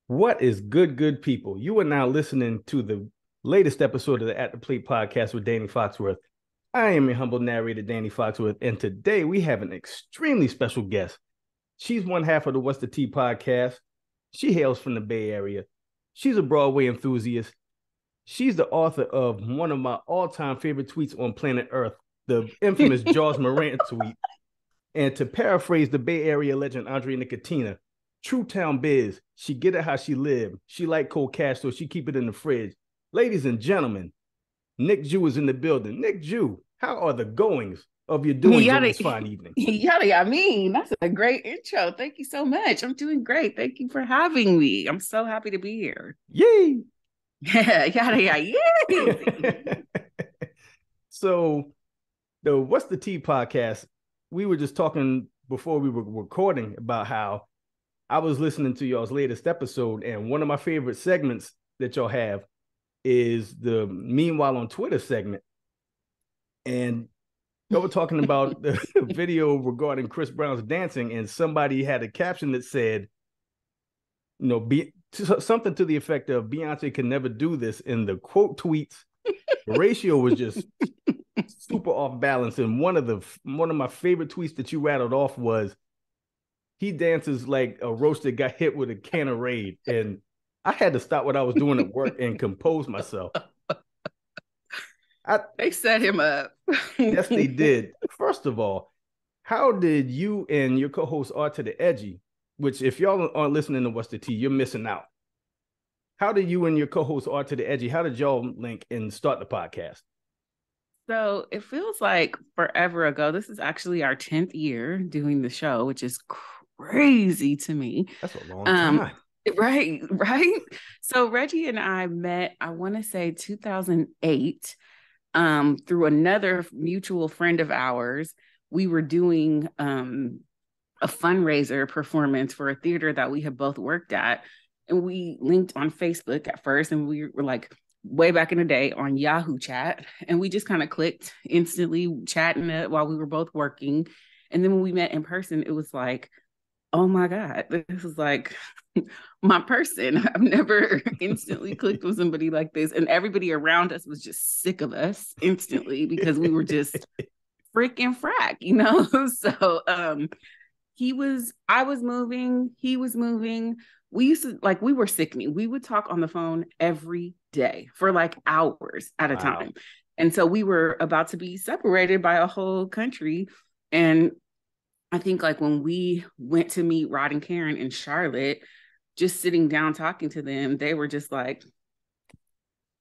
What is good people? You are now listening to the latest episode of the At the Plate podcast with Danny Foxworth. I am your humble narrator, Danny Foxworth, and today we have an extremely special guest. She's one half of the What's the Tea podcast. She hails from the Bay Area. She's a Broadway enthusiast. She's the author of one of my all-time favorite tweets on planet Earth, the infamous Jaws Morant tweet. And to paraphrase the Bay Area legend Andre Nicotina, true town biz, she get it how she live. She like cold cash, so she keep it in the fridge. Ladies and gentlemen, Nic Ju is in the building. Nic Ju, how are the goings of your doings on this fine evening? That's a great intro. Thank you so much. I'm doing great. Thank you for having me. I'm so happy to be here. Yay! Yay! So, the What's the Tea podcast, we were just talking before we were recording about how I was listening to y'all's latest episode, and one of my favorite segments that y'all have is the Meanwhile on Twitter segment. And y'all were talking about the video regarding Chris Brown's dancing, and somebody had a caption that said, something to the effect of Beyonce can never do this. In the quote tweets, the ratio was just super off balance. And one of my favorite tweets that you rattled off was, he dances like a roaster got hit with a can of Raid. And I had to stop what I was doing at work and compose myself. They set him up. Yes, they did. First of all, how did you and your co-host R to the Edgy, which if y'all aren't listening to What's the Tea, you're missing out. How did you and your co-host R to the Edgy, how did y'all link and start the podcast? So it feels like forever ago. This is actually our 10th year doing the show, which is crazy to me. That's a long time. Right. So Reggie and I met, I want to say 2008, through another mutual friend of ours. We were doing a fundraiser performance for a theater that we had both worked at. And we linked on Facebook at first, and we were like way back in the day on Yahoo Chat. And we just kind of clicked instantly, chatting while we were both working. And then when we met in person, it was like, oh my God, this is like my person. I've never instantly clicked with somebody like this. And everybody around us was just sick of us instantly because we were just freaking frack, So I was moving, he was moving. We were sickening. We would talk on the phone every day for like hours at a time. And so we were about to be separated by a whole country. And I think like when we went to meet Rod and Karen in Charlotte, just sitting down talking to them, they were just like,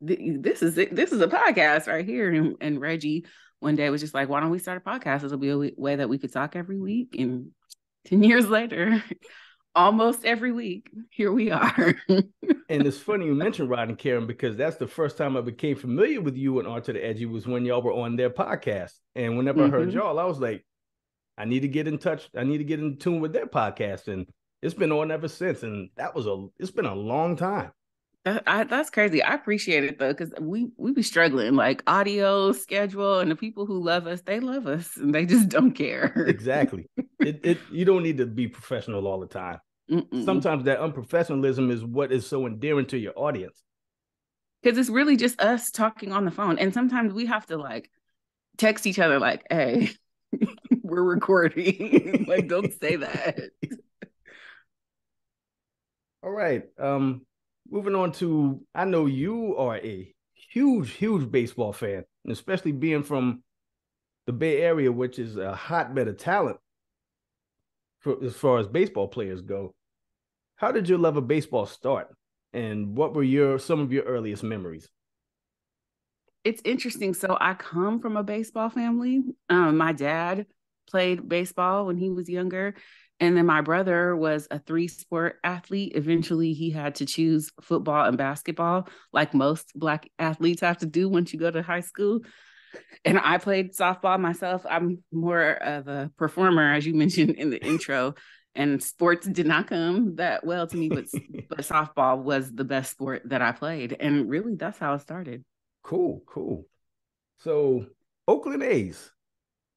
this is it. This is a podcast right here. And Reggie one day was just like, why don't we start a podcast? This will be a way that we could talk every week. And 10 years later, almost every week, here we are. And it's funny you mentioned Rod and Karen, because that's the first time I became familiar with you and R to the Edgy was when y'all were on their podcast. And whenever I heard y'all, I was like, I need to get in touch. I need to get in tune with their podcast. And it's been on ever since. And it's been a long time. That's crazy. I appreciate it though, because we be struggling, like audio schedule, and the people who love us, they love us and they just don't care. Exactly. You don't need to be professional all the time. Mm-mm. Sometimes that unprofessionalism is what is so endearing to your audience. Because it's really just us talking on the phone. And sometimes we have to like text each other like, hey, we're recording. Like, don't say that. All right. Moving on to, I know you are a huge baseball fan, and especially being from the Bay Area, which is a hotbed of talent as far as baseball players go. How did your love of baseball start? And what were some of your earliest memories? It's interesting. So I come from a baseball family. My dad played baseball when he was younger. And then my brother was a 3-sport athlete. Eventually, he had to choose football and basketball, like most Black athletes have to do once you go to high school. And I played softball myself. I'm more of a performer, as you mentioned in the intro. And sports did not come that well to me, but softball was the best sport that I played. And really, that's how it started. Cool. So, Oakland A's.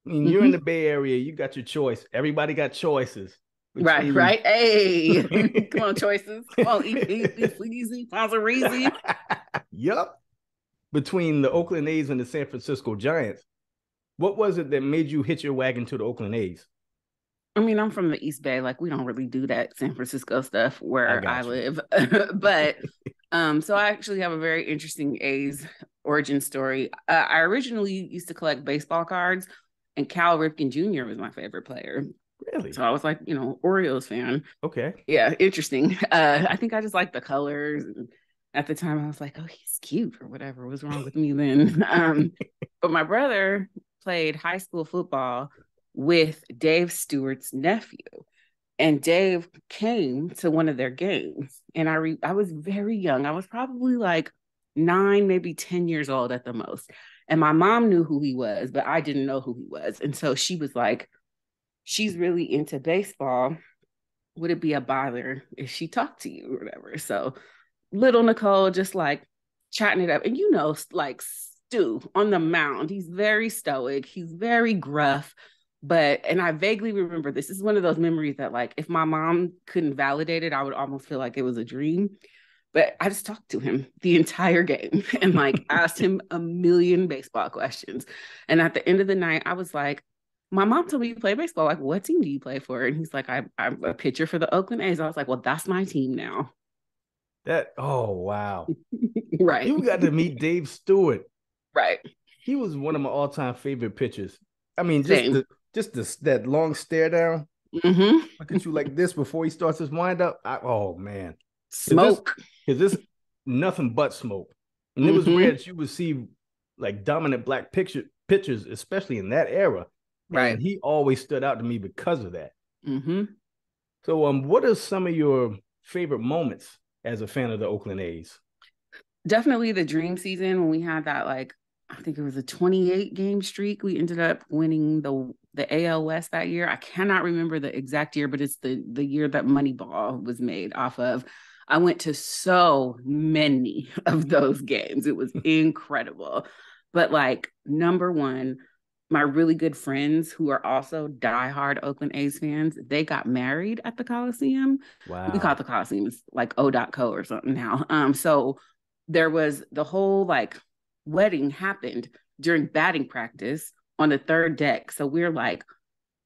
I mean, you're in the Bay Area. You got your choice. Everybody got choices. Right, between right. Hey, come on, choices. Come on, eat, easy, easy. Yup. Between the Oakland A's and the San Francisco Giants. What was it that made you hitch your wagon to the Oakland A's? I mean, I'm from the East Bay. Like, we don't really do that San Francisco stuff I where I got you. live. But so I actually have a very interesting A's origin story. I originally used to collect baseball cards, and Cal Ripken Jr. was my favorite player. Really? So I was like, Orioles fan. Okay. Yeah, interesting. I think I just like the colors. And at the time, I was like, oh, he's cute or whatever was wrong with me then. But my brother played high school football with Dave Stewart's nephew. And Dave came to one of their games. And I was very young. I was probably like 9, maybe 10 years old at the most. And my mom knew who he was, but I didn't know who he was. And so she was like, she's really into baseball. Would it be a bother if she talked to you or whatever? So little Nicole just like chatting it up. And like Stu on the mound, he's very stoic, he's very gruff. And I vaguely remember this is one of those memories that, like, if my mom couldn't validate it, I would almost feel like it was a dream. But I just talked to him the entire game and like asked him a million baseball questions. And at the end of the night, I was like, my mom told me you play baseball. Like, what team do you play for? And he's like, I'm a pitcher for the Oakland A's. I was like, well, that's my team now. Oh, wow. Right. You got to meet Dave Stewart. Right. He was one of my all-time favorite pitchers. I mean, Same. that long stare down. Mm-hmm. Look at you like this before he starts his windup. Oh man, Smoke. Is this nothing but smoke? And it was Mm-hmm. rare that you would see like dominant black pitchers, especially in that era. Right. And he always stood out to me because of that. Mm-hmm. So, what are some of your favorite moments as a fan of the Oakland A's? Definitely the dream season when we had that, like, I think it was a 28 game streak. We ended up winning the AL West that year. I cannot remember the exact year, but it's the year that Moneyball was made off of. I went to so many of those games. It was incredible. But like, number one, my really good friends who are also diehard Oakland A's fans, they got married at the Coliseum. We call it Wow. the Coliseum. It's like O.co or something now. So there was the whole like wedding happened during batting practice on the third deck. So we're like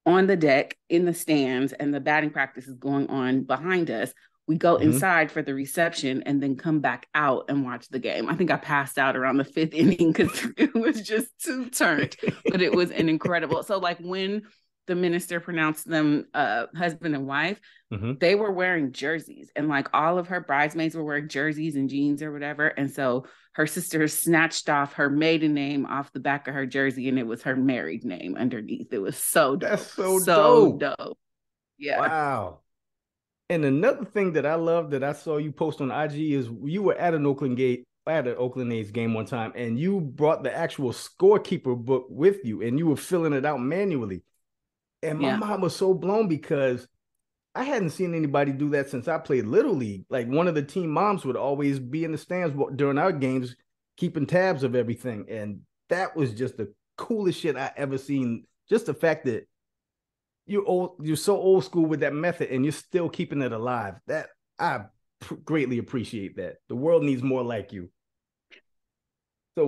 on the deck in the stands, and the batting practice is going on behind us. We go Mm-hmm. inside for the reception and then come back out and watch the game. I think I passed out around the 5th inning because it was just too turned, but it was an incredible. So like when the minister pronounced them husband and wife, Mm-hmm. they were wearing jerseys, and like all of her bridesmaids were wearing jerseys and jeans or whatever. And so her sister snatched off her maiden name off the back of her jersey, and it was her married name underneath. It was so That's dope. so So dope. dope. Yeah. Wow. And another thing that I love that I saw you post on IG is you were at an Oakland A's game one time, and you brought the actual scorekeeper book with you, and you were filling it out manually. And my Yeah. mind was so blown because I hadn't seen anybody do that since I played Little League. Like one of the team moms would always be in the stands during our games, keeping tabs of everything. And that was just the coolest shit I ever seen. Just the fact that you're so old school with that method and you're still keeping it alive. That I greatly appreciate that. The world needs more like you. So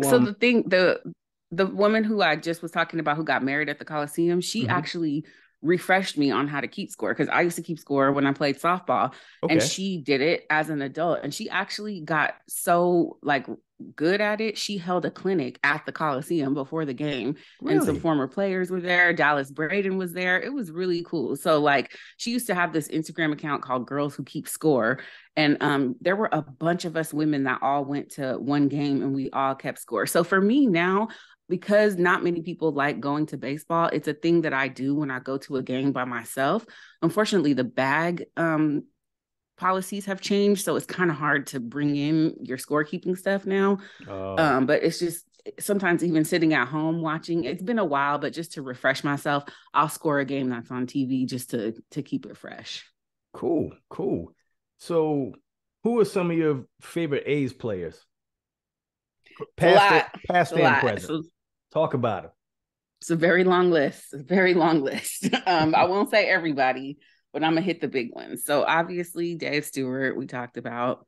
the woman who I just was talking about who got married at the Coliseum, she Mhm. actually refreshed me on how to keep score, because I used to keep score when I played softball, and Okay. she did it as an adult, and she actually got so like good at it. She held a clinic at the Coliseum before the game, and some Really? former players were there. Dallas Braden was there. It was really cool. So like, she used to have this Instagram account called Girls Who Keep Score, and there were a bunch of us women that all went to one game and we all kept score. So for me now, because not many people like going to baseball, it's a thing that I do when I go to a game by myself. Unfortunately, the bag policies have changed, so it's kind of hard to bring in your scorekeeping stuff now. Oh, But it's just sometimes even sitting at home watching. It's been a while, but just to refresh myself, I'll score a game that's on TV just to keep it fresh. cool, cool. So, who are some of your favorite A's players, It's a past lot. It's past a and lot. present? Talk about It's a very long list. It's a very long list. I them. won't say everybody, but I'm gonna hit the big ones. So obviously Dave Stewart, we talked about.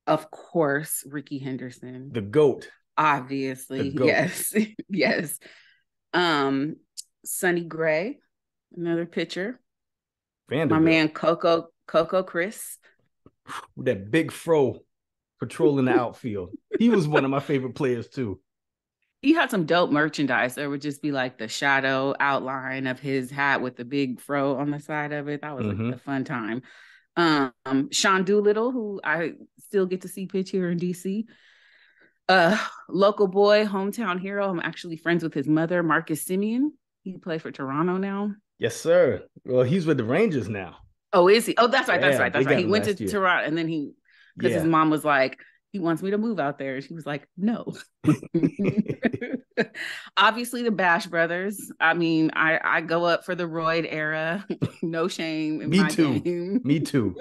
Of course, Ricky Henderson. The GOAT. Obviously, the GOAT. yes. Yes. Sonny Gray, another pitcher. Vanderbilt. My man Coco Chris. That big fro patrolling the outfield. He was one of my favorite players too. He had some dope merchandise. There would just be like the shadow outline of his hat with the big fro on the side of it. That was like a fun time. Sean Doolittle, who I still get to see pitch here in DC. Local boy, hometown hero. I'm actually friends with his mother, Marcus Semien. He plays for Toronto now. Yes, sir. Well, he's with the Rangers now. Oh, is he? Oh, that's right. That's right. He went to year. Toronto, and then because his mom was like, he wants me to move out there. She was like, no. Obviously, the Bash Brothers. I mean, I go up for the Royd era. No shame in my game. Me too.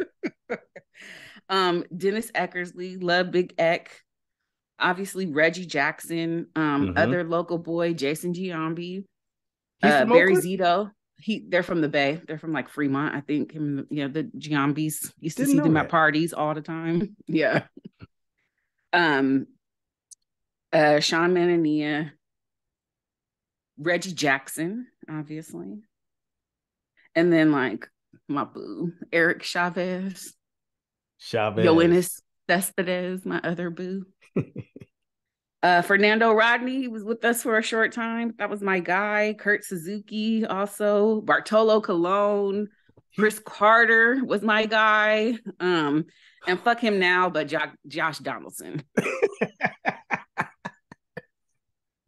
Dennis Eckersley, love Big Eck. Obviously, Reggie Jackson. Other local boy, Jason Giambi. Barry Zito. They're from the Bay. They're from like Fremont, I think. The Giambis used to see them at parties all the time. Yeah. Sean Manania, Reggie Jackson, obviously. And then like my boo, Eric Chavez. Yoenis Cespedes, my other boo. Fernando Rodney, he was with us for a short time. That was my guy. Kurt Suzuki also. Bartolo Colon. Chris Carter was my guy. And fuck him now, but Josh Donaldson.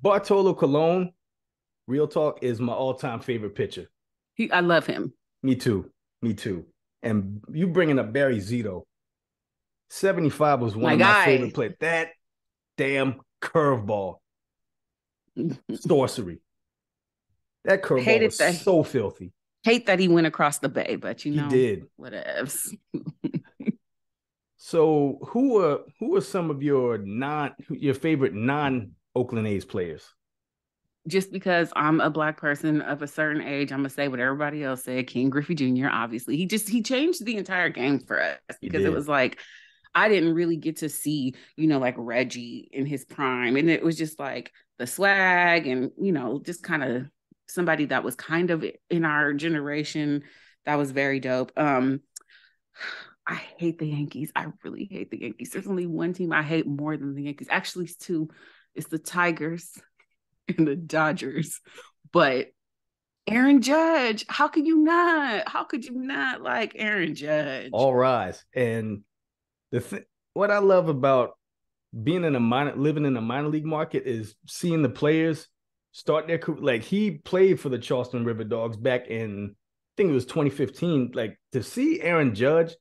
Bartolo Colon, real talk, is my all-time favorite pitcher. I love him. Me too. And you bringing up Barry Zito. 75 was one of my favorite players. That damn curveball. Sorcery. That curveball was so filthy. Hate that he went across the bay, but he did. Whatevs. So who are some of your favorite non-Oakland A's players? Just because I'm a Black person of a certain age, I'm gonna say what everybody else said. King Griffey Jr. Obviously, he changed the entire game for us because it was like I didn't really get to see, like Reggie in his prime, and it was just like the swag and just kind of somebody that was kind of in our generation that was very dope. I hate the Yankees. I really hate the Yankees. There's only one team I hate more than the Yankees. Actually, it's two. It's the Tigers and the Dodgers. But Aaron Judge, how could you not like Aaron Judge? All rise. And what I love about living in a minor league market is seeing the players start their career. Like he played for the Charleston River Dogs back in, I think it was 2015. Like to see Aaron Judge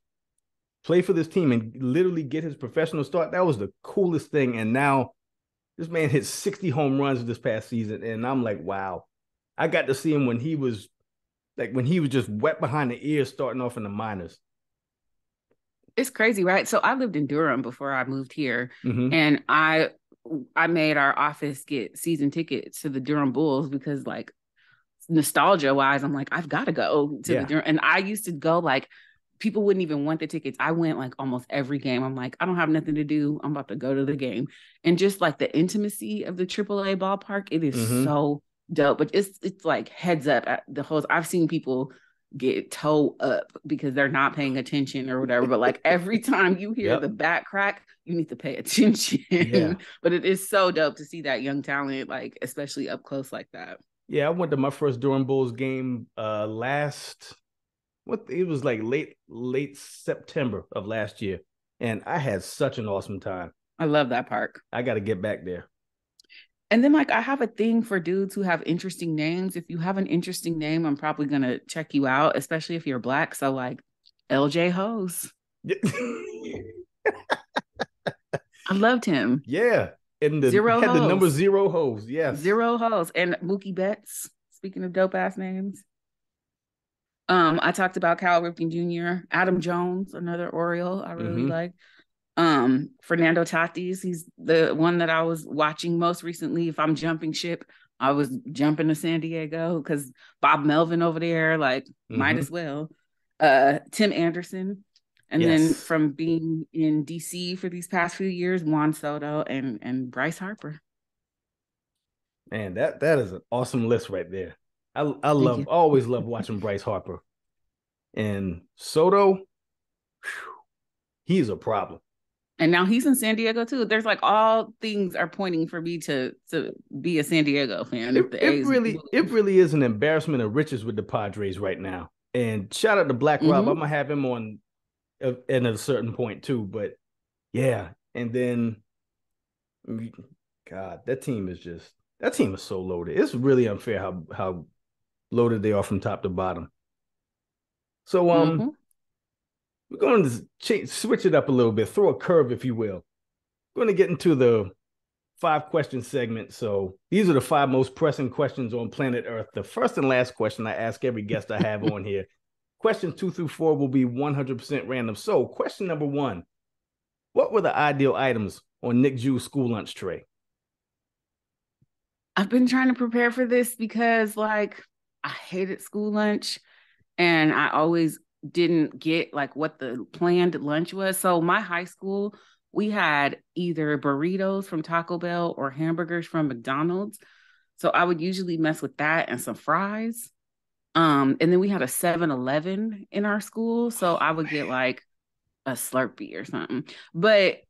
play for this team and literally get his professional start, that was the coolest thing. And now this man hit 60 home runs this past season. And I'm like, wow. I got to see him when he was just wet behind the ears starting off in the minors. It's crazy, right? So I lived in Durham before I moved here. And I made our office get season tickets to the Durham Bulls because like nostalgia wise, I'm like, I've got to go to the Durham. And I used to go like, people wouldn't even want the tickets. I went like almost every game. I'm like, I don't have nothing to do. I'm about to go to the game. And just like the intimacy of the AAA ballpark, it is so dope. But it's like heads up at the host. I've seen people get toe up because they're not paying attention or whatever. But like every time you hear the back crack, you need to pay attention. But it is so dope to see that young talent, like especially up close like that. Yeah, I went to my first Durham Bulls game it was like late September of last year. And I had such an awesome time. I love that park. I got to get back there. And then like, I have a thing for dudes who have interesting names. If you have an interesting name, I'm probably going to check you out, especially if you're Black. So like LJ Hose. I loved him. Yeah. And the number 0 Hose. Yes. 0 Hose. And Mookie Betts. Speaking of dope ass names. I talked about Cal Ripken Jr., Adam Jones, another Oriole I really like. Fernando Tatis, he's the one that I was watching most recently. If I'm jumping ship, I was jumping to San Diego because Bob Melvin over there, like, might as well. Tim Anderson. And then from being in DC for these past few years, Juan Soto and Bryce Harper. Man, that is an awesome list right there. I always love watching Bryce Harper. And Soto, he's a problem. And now he's in San Diego too. There's like all things are pointing for me to be a San Diego fan. It really is an embarrassment of riches with the Padres right now. And shout out to Black Rob. I'm gonna have him on at a certain point too. But yeah, and then God, that team is so loaded. It's really unfair how loaded they are from top to bottom. So we're going to switch it up a little bit, throw a curve, if you will. We're going to get into the 5-question segment. So these are the 5 most pressing questions on planet Earth. The first and last question I ask every guest I have on here. Questions 2 through 4 will be 100% random. So question number 1, what were the ideal items on Nic Ju's school lunch tray? I've been trying to prepare for this because like I hated school lunch and I always didn't get like what the planned lunch was. So my high school, we had either burritos from Taco Bell or hamburgers from McDonald's. So I would usually mess with that and some fries. And then we had a 7-Eleven in our school. So I would get like a Slurpee or something. But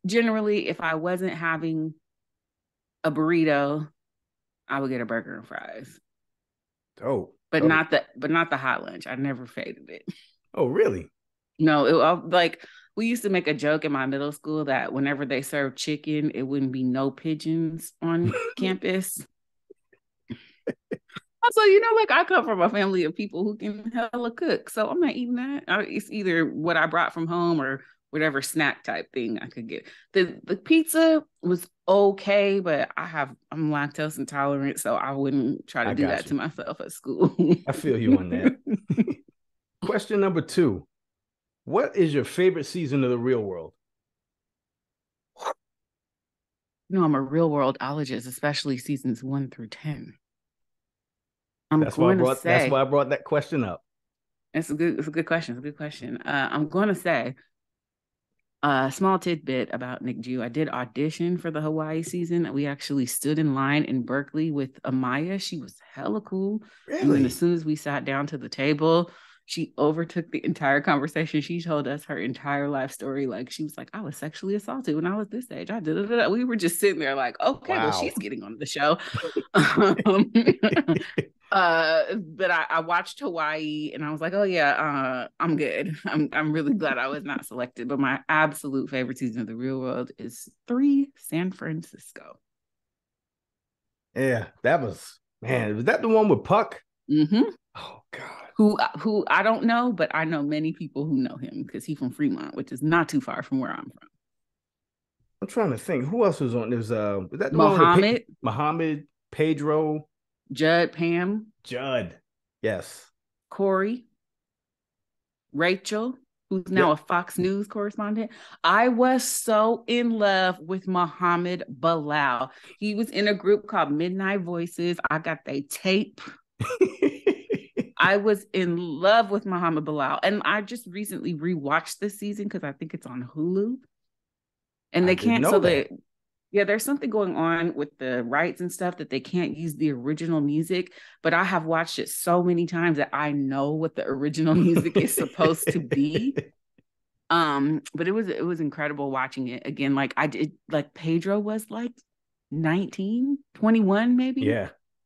generally, if I wasn't having a burrito, I would get a burger and fries. But not the hot lunch. I never faded it. Oh, really? No, like we used to make a joke in my middle school that whenever they served chicken, it wouldn't be no pigeons on campus. Also, like I come from a family of people who can hella cook, so I'm not eating that. It's either what I brought from home or whatever snack type thing I could get. The pizza was okay, but I'm lactose intolerant, so I wouldn't try to do that to myself at school. I feel you on that. Question number 2. What is your favorite season of The Real World? I'm a real worldologist, especially seasons 1 through 10. That's why I brought that question up. It's a good question. It's a good question. I'm going to say a small tidbit about Nic Ju. I did audition for the Hawaii season. We actually stood in line in Berkeley with Amaya. She was hella cool. Really? And then as soon as we sat down to the table, she overtook the entire conversation. She told us her entire life story. Like she was like, I was sexually assaulted when I was this age. I did it. We were just sitting there like, okay, wow. Well, she's getting on the show. But I watched Hawaii and I was like, oh yeah, I'm good. I'm really glad I was not selected. But my absolute favorite season of The Real World is 3, San Francisco. Yeah, was that the one with Puck? Mm-hmm. Oh God. Who I don't know, but I know many people who know him because he's from Fremont, which is not too far from where I'm from. I'm trying to think who else was on. There's was that the Muhammad? Muhammad, Pedro, Judd, Pam, yes, Corey, Rachel, who's now a Fox News correspondent. I was so in love with Muhammad Bilal. He was in a group called Midnight Voices. I got their tape. I was in love with Muhammad Bilal. And I just recently rewatched this season because I think it's on Hulu. And they can't, there's something going on with the rights and stuff that they can't use the original music. But I have watched it so many times that I know what the original music is supposed to be. But it was incredible watching it again. Like I did, like Pedro was like 19, 21 maybe.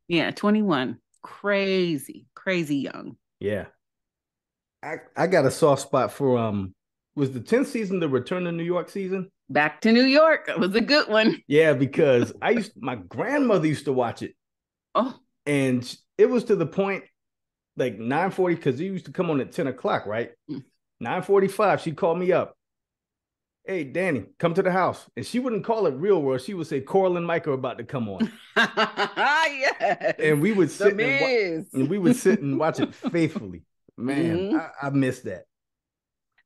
Yeah, 21. Crazy young. Yeah. I got a soft spot for was the 10th season the Return to New York season? Back to New York. That was a good one. Yeah, because my grandmother used to watch it. Oh. And it was to the point like 9:40, because it used to come on at 10 o'clock, right? 9:45, she'd call me up. Hey, Danny, come to the house. And she wouldn't call it Real World. She would say, Coral and Mike are about to come on. Yes. And we would sit and watch it faithfully. Man, I missed that.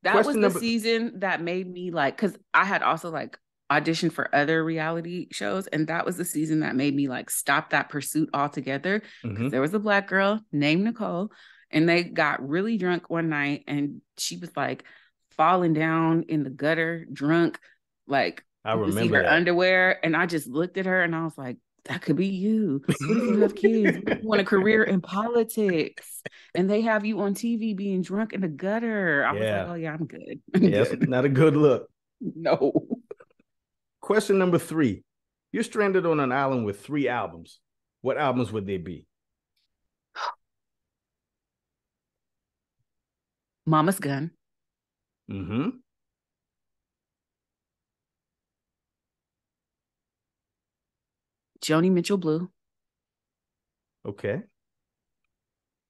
That was the season that made me like, because I had also like auditioned for other reality shows. And that was the season that made me like stop that pursuit altogether. There was a Black girl named Nicole. And they got really drunk one night, and she was like falling down in the gutter, drunk. Like, I you could see remember her that. underwear. And I just looked at her and I was like, that could be you. What if you have kids? What if you want a career in politics? And they have you on TV being drunk in the gutter. I was like, oh yeah, I'm good. I'm Yes, good. not a good look. No. Question number 3. You're stranded on an island with 3 albums. What albums would they be? Mama's Gun. Mm-hmm. Joni Mitchell Blue. Okay.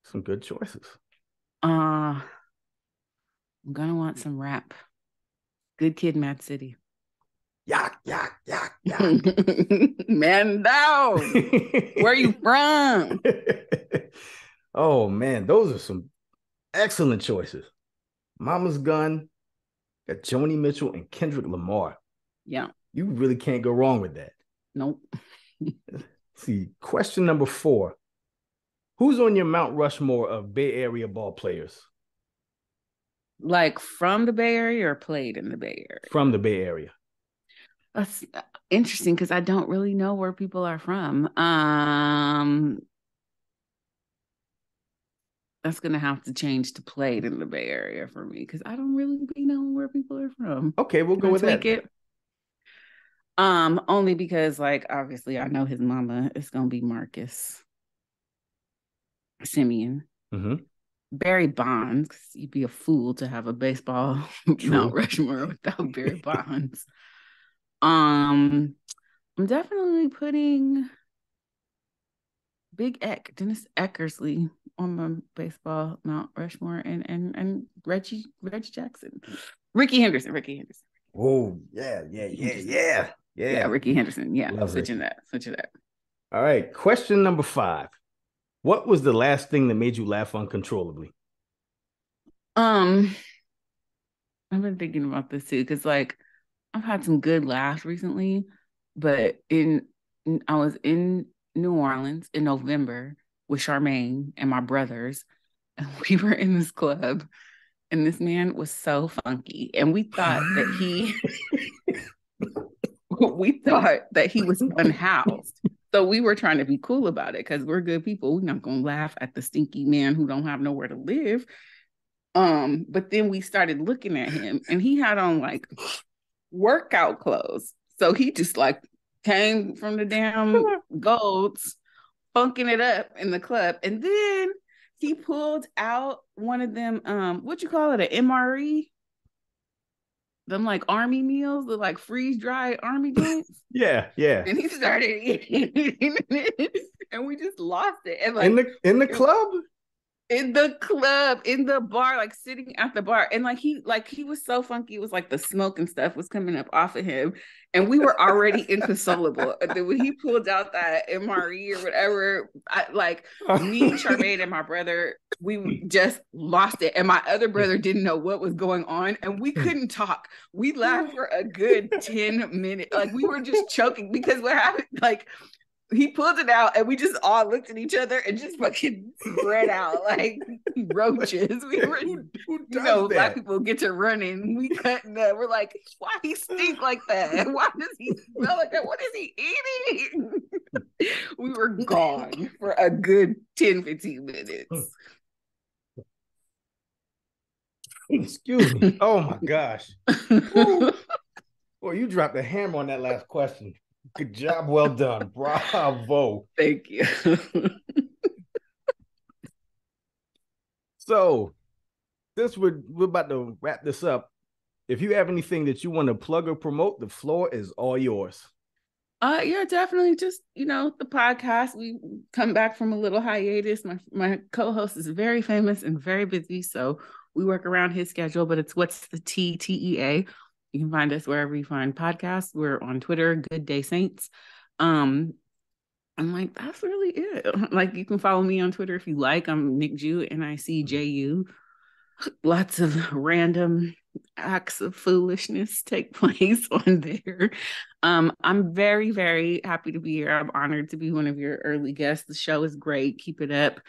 Some good choices. I'm gonna want some rap. Good Kid, Mad City. Yak, yak, yak, yak. Man down. Where are you from? Oh man, those are some excellent choices. Mama's Gun, got Joni Mitchell and Kendrick Lamar. Yeah. You really can't go wrong with that. Nope. See, question number 4. Who's on your Mount Rushmore of Bay Area ball players? Like from the Bay Area or played in the Bay Area? From the Bay Area. That's interesting because I don't really know where people are from. That's gonna have to change to played in the Bay Area for me because I don't really be knowing where people are from. Okay, we'll go with that. It. Only because like obviously I know his mama is gonna be Marcus Simeon. Mm-hmm. Barry Bonds, because you'd be a fool to have a baseball Mount Rushmore without Barry Bonds. I'm definitely putting Big Eck, Dennis Eckersley on my baseball Mount Rushmore and Reggie Jackson. Ricky Henderson. Oh, yeah. Yeah, Ricky Henderson. Yeah, Love switching that. All right, question number 5. What was the last thing that made you laugh uncontrollably? I've been thinking about this too, because like I've had some good laughs recently, but I was in New Orleans in November with Charmaine and my brothers, and we were in this club, and this man was so funky, and we thought that he was unhoused. So we were trying to be cool about it because we're good people. We're not gonna laugh at the stinky man who don't have nowhere to live. But then we started looking at him, and he had on like workout clothes. So he just like came from the damn Golds, funking it up in the club. And then he pulled out one of them, what you call it, an MRE? Them like army meals, the like freeze dried army joints. Yeah. And he started eating it, and we just lost it. And like in the club? In the club, in the bar, like sitting at the bar. And he was so funky. It was like the smoke and stuff was coming up off of him. And we were already inconsolable. And then when he pulled out that MRE or whatever, me, Charmaine, and my brother, we just lost it. And my other brother didn't know what was going on. And we couldn't talk. We laughed for a good 10 minutes. Like we were just choking because what happened, like, he pulled it out and we just all looked at each other and just fucking spread out like roaches. We were, black people get to running. We couldn't. We're like, why he stink like that? Why does he smell like that? What is he eating? We were gone for a good 10, 15 minutes. Excuse me. Oh my gosh. Boy, you dropped a hammer on that last question. Good job. Well done. Bravo. Thank you. So, we're about to wrap this up. If you have anything that you want to plug or promote, the floor is all yours. Yeah, definitely. Just, the podcast. We come back from a little hiatus. My co-host is very famous and very busy, so we work around his schedule, but it's What's the TEA. You can find us wherever you find podcasts. We're on Twitter, Good Day Saints. I'm like, that's really it. Like, you can follow me on Twitter if you like. I'm Nic Ju, NicJu. Lots of random acts of foolishness take place on there. I'm very, very happy to be here. I'm honored to be one of your early guests. The show is great. Keep it up.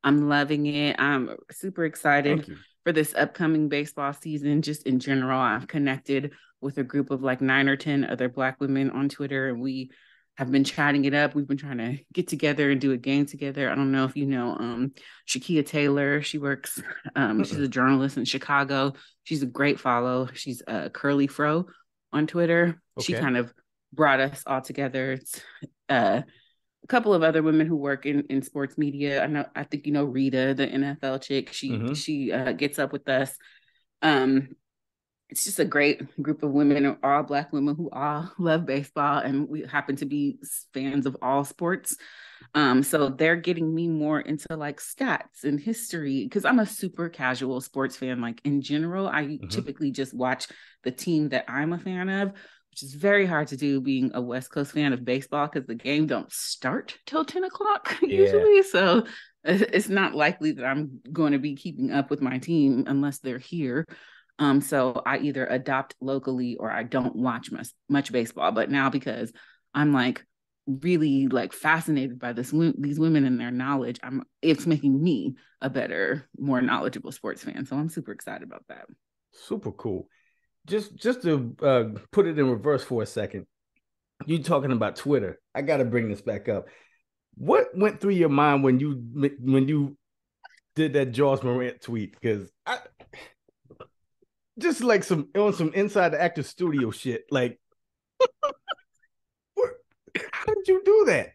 I'm loving it. I'm super excited Thank you. for this upcoming baseball season. Just in general, I've connected with a group of like 9 or 10 other Black women on Twitter, and we have been chatting it up. We've been trying to get together and do a game together. I don't know if you know Shakia Taylor. She works, she's a journalist in Chicago. She's a great follow. She's Curly Fro on Twitter. She Okay. kind of brought us all together. It's a couple of other women who work in sports media. I think you know Rita, the NFL chick. She gets up with us. Um, it's just a great group of women, all Black women who all love baseball, and we happen to be fans of all sports. So they're getting me more into like stats and history because I'm a super casual sports fan. Like in general, I typically just watch the team that I'm a fan of, which is very hard to do being a West Coast fan of baseball because the game don't start till 10 o'clock Yeah. usually. So it's not likely that I'm going to be keeping up with my team unless they're here. So I either adopt locally or I don't watch much baseball. But now because I'm like really like fascinated by these women and their knowledge, it's making me a better, more knowledgeable sports fan. So I'm super excited about that. Super cool. Just to put it in reverse for a second, you talking about Twitter. I got to bring this back up. What went through your mind when you did that Jaws Morant tweet? Because I just like some inside the actor studio shit. Like, how did you do that?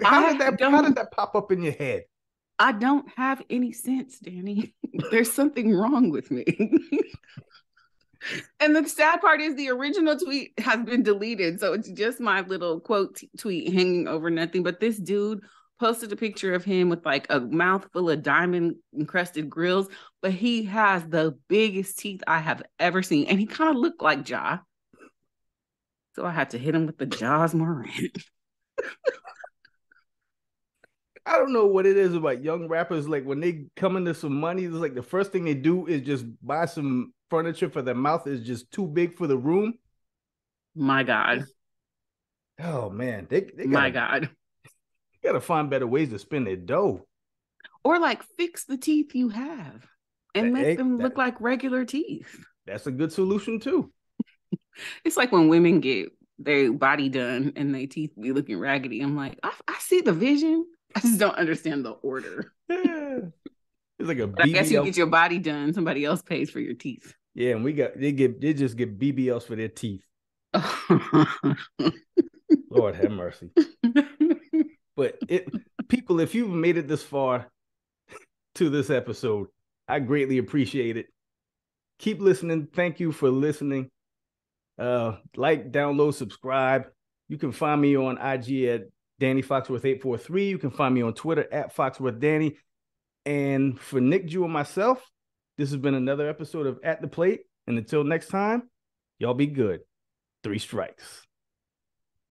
How did that pop up in your head? I don't have any sense, Danny. There's something wrong with me. And the sad part is the original tweet has been deleted. So it's just my little quote tweet hanging over nothing. But this dude posted a picture of him with like a mouthful of diamond encrusted grills, but he has the biggest teeth I have ever seen. And he kind of looked like Ja. So I had to hit him with the Jaws Morant. I don't know what it is about young rappers. Like when they come into some money, it's like the first thing they do is just buy some furniture for their mouth is just too big for the room. My God. Oh man, they my God. Gotta find better ways to spend their dough. Or like fix the teeth you have and make them look like regular teeth. That's a good solution too. It's like when women get their body done and their teeth be looking raggedy. I'm like, I see the vision. I just don't understand the order. Yeah. It's like I guess you get your body done, somebody else pays for your teeth. Yeah, and they just get BBLs for their teeth. Lord have mercy. But people, if you've made it this far to this episode, I greatly appreciate it. Keep listening. Thank you for listening. Like, download, subscribe. You can find me on IG at Danny Foxworth 843. You can find me on Twitter at Foxworth Danny. And for Nic Ju and myself, this has been another episode of At the Plate. And until next time, y'all be good. 3 strikes.